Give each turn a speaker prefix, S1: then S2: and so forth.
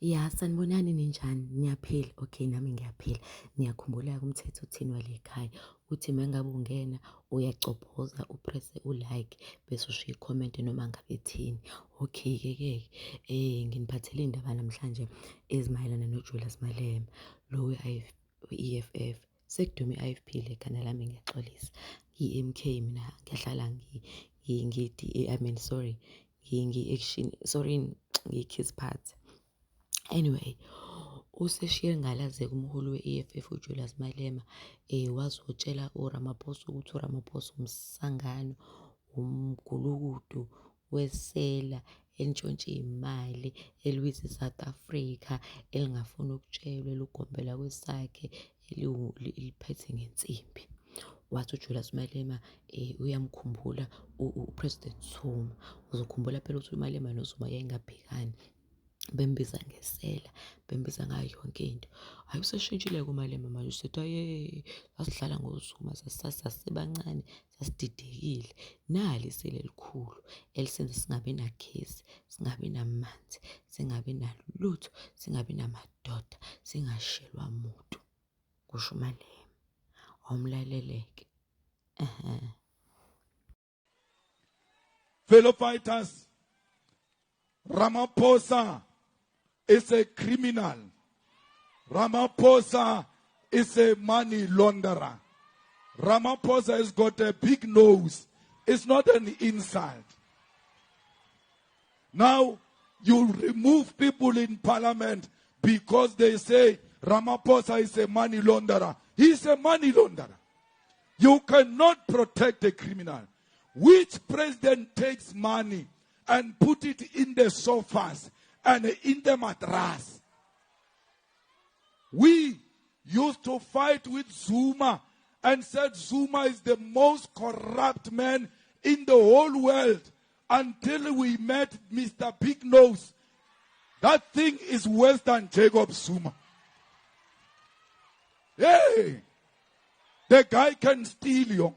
S1: Ya, sanibonani ninjani? Niyaphila? Okay, nami ngiyaphila. Ngiyakhumbula umthetho uthini wale ekhaya uthi mengabe ungena uyacophoza upresse ulike bese ushiya i-comment noma ngabe ithini. Okay-ke nginiphathele iy'ndaba namhlanje ezimayelana noJulius Malema lo we-EFF. Sekudume i-IFP le khana lami ngiyaxolisa. Ngi-MK mina ngiyahlala ngi-action, sorry, ngi-Kiss Party. Anyway, useshiye ngalazeka umholi we-EFF uJulius Malema wazotshela uRamaphosa ukuthi uRamaphosa umsangano, umgulukudu wesela entshontshe iy'mali elwisa iSouth Africa elingafuni ukutshelwa elugombela kwesakhe liphethe ngensimbi. Wathi uJulius Malema uyamkhumbula uPresident Zuma. Uzokhumbula phela ukuthi uMalema noZuma yayingabhekani. Bembiza ngesela, bembiza ngayo yonke into. Hayi useshintshile-ke uMalema manje usethi aye sasidlala ngoZuma sasibancane sasididekile. Nali isela elikhulu elisenza singabi nagesi, singabi namanzi, singabi nalutho, singabi namadoda, singashelwa muntu. Kusho uMalema. Awumlaleleke.
S2: Fellow fighters, Ramaphosa is a criminal. Ramaphosa is a money launderer. Ramaphosa has got a big nose. It's not an insult. Now, you remove people in parliament because they say Ramaphosa is a money launderer. He is a money launderer. You cannot protect a criminal. Which president takes money and put it in the sofas and in the mattress? We used to fight with Zuma and said Zuma is the most corrupt man in the whole world until we met Mr. Big Nose. That thing is worse than Jacob Zuma. Hey, the guy can steal you.